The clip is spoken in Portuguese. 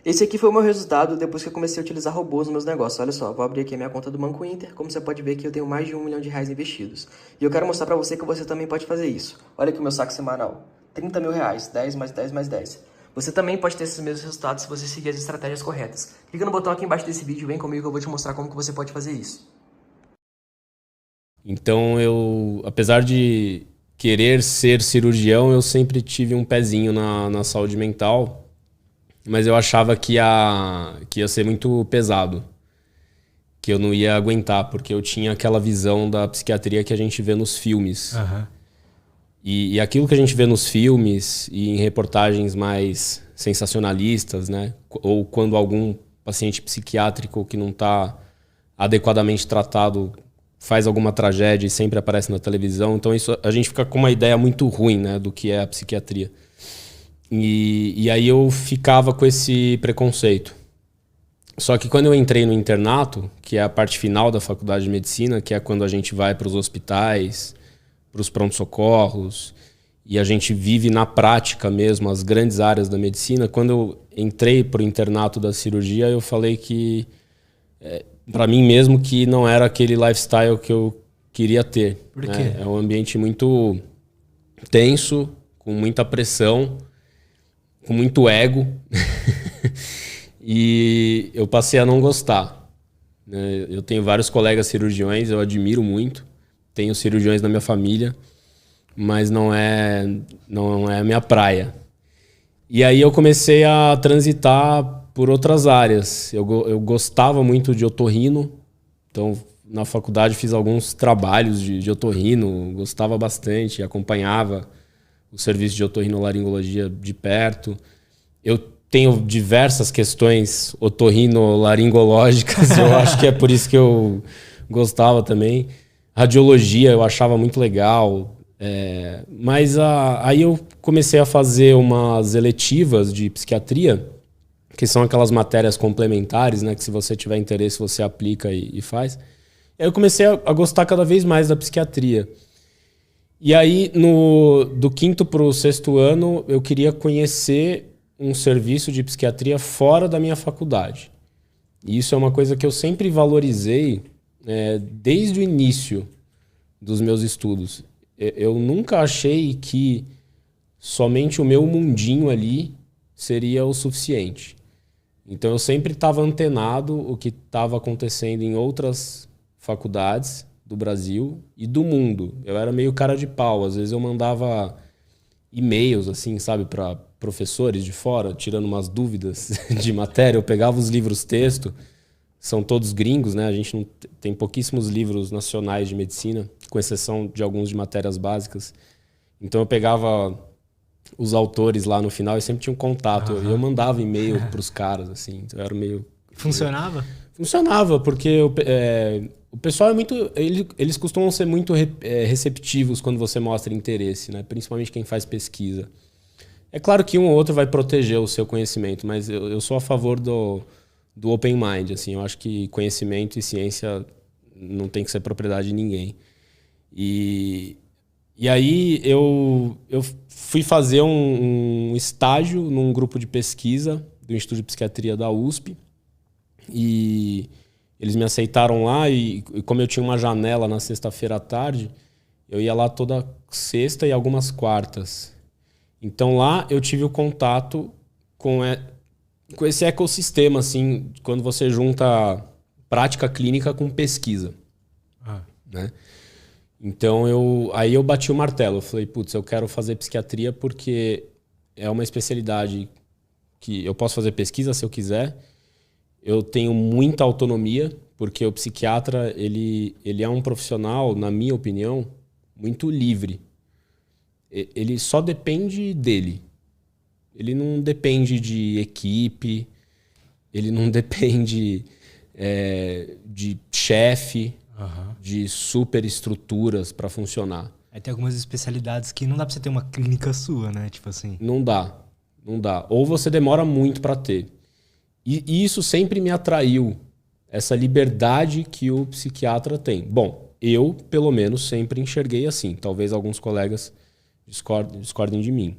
Esse aqui foi o meu resultado depois que eu comecei a utilizar robôs nos meus negócios. Olha só, vou abrir aqui a minha conta do Banco Inter. Como você pode ver aqui, eu tenho mais de R$ 1 milhão investidos. E eu quero mostrar para você que você também pode fazer isso. Olha aqui o meu saque semanal. R$ 30 mil, 10 mais 10 mais 10. Você também pode ter esses mesmos resultados se você seguir as estratégias corretas. Clica no botão aqui embaixo desse vídeo e vem comigo que eu vou te mostrar como que você pode fazer isso. Então eu, apesar de querer ser cirurgião, eu sempre tive um pezinho na saúde mental, mas eu achava que ia ser muito pesado, que eu não ia aguentar, porque eu tinha aquela visão da psiquiatria que a gente vê nos filmes. Aham. E aquilo que a gente vê nos filmes e em reportagens mais sensacionalistas, né? Ou quando algum paciente psiquiátrico que não está adequadamente tratado faz alguma tragédia e sempre aparece na televisão. Então isso, a gente fica com uma ideia muito ruim, né, do que é a psiquiatria. E aí eu ficava com esse preconceito. Só que quando eu entrei no internato, que é a parte final da faculdade de medicina, que é quando a gente vai para os hospitais, para os prontos-socorros, e a gente vive na prática mesmo as grandes áreas da medicina, quando eu entrei para o internato da cirurgia, eu falei que, para mim mesmo, que não era aquele lifestyle que eu queria ter. Por quê? Né? É um ambiente muito tenso, com muita pressão, com muito ego. E eu passei a não gostar. Né? Eu tenho vários colegas cirurgiões, eu admiro muito. Tenho cirurgiões na minha família, mas não é a minha praia. E aí eu comecei a transitar por outras áreas. Eu gostava muito de otorrino, então na faculdade fiz alguns trabalhos de otorrino, gostava bastante, acompanhava o serviço de otorrinolaringologia de perto. Eu tenho diversas questões otorrinolaringológicas, eu acho que é por isso que eu gostava também. Radiologia eu achava muito legal, mas aí eu comecei a fazer umas eletivas de psiquiatria, que são aquelas matérias complementares, né, que se você tiver interesse você aplica e faz. Aí eu comecei a gostar cada vez mais da psiquiatria. E aí, do quinto para o sexto ano, eu queria conhecer um serviço de psiquiatria fora da minha faculdade. E isso é uma coisa que eu sempre valorizei desde o início dos meus estudos. Eu nunca achei que somente o meu mundinho ali seria o suficiente. Então eu sempre estava antenado o que estava acontecendo em outras faculdades do Brasil e do mundo. Eu era meio cara de pau. Às vezes eu mandava e-mails, assim, sabe, para professores de fora, tirando umas dúvidas de matéria. Eu pegava os livros texto, são todos gringos, né? A gente não tem pouquíssimos livros nacionais de medicina, com exceção de alguns de matérias básicas. Então eu pegava os autores lá no final e sempre tinha um contato. Eu mandava e-mail para os caras, assim. Eu era meio... Funcionava? Funcionava, porque o pessoal é muito... Eles costumam ser muito receptivos quando você mostra interesse, né? Principalmente quem faz pesquisa. É claro que um ou outro vai proteger o seu conhecimento, mas eu sou a favor do open mind. Assim, eu acho que conhecimento e ciência não tem que ser propriedade de ninguém. E aí eu fui fazer um estágio num grupo de pesquisa do Instituto de Psiquiatria da USP. E eles me aceitaram lá e como eu tinha uma janela na sexta-feira à tarde, eu ia lá toda sexta e algumas quartas. Então lá eu tive o contato com esse ecossistema, assim, quando você junta prática clínica com pesquisa. Né? Então aí eu bati o martelo. Eu falei, putz, eu quero fazer psiquiatria porque é uma especialidade que eu posso fazer pesquisa se eu quiser. Eu tenho muita autonomia, porque o psiquiatra ele é um profissional, na minha opinião, muito livre. Ele só depende dele. Ele não depende de equipe, ele não depende de chefe, de superestruturas para funcionar. Aí tem algumas especialidades que não dá pra você ter uma clínica sua, né? Tipo assim. Não dá. Ou você demora muito para ter. E isso sempre me atraiu, essa liberdade que o psiquiatra tem. Bom, eu, pelo menos, sempre enxerguei assim. Talvez alguns colegas discordem de mim.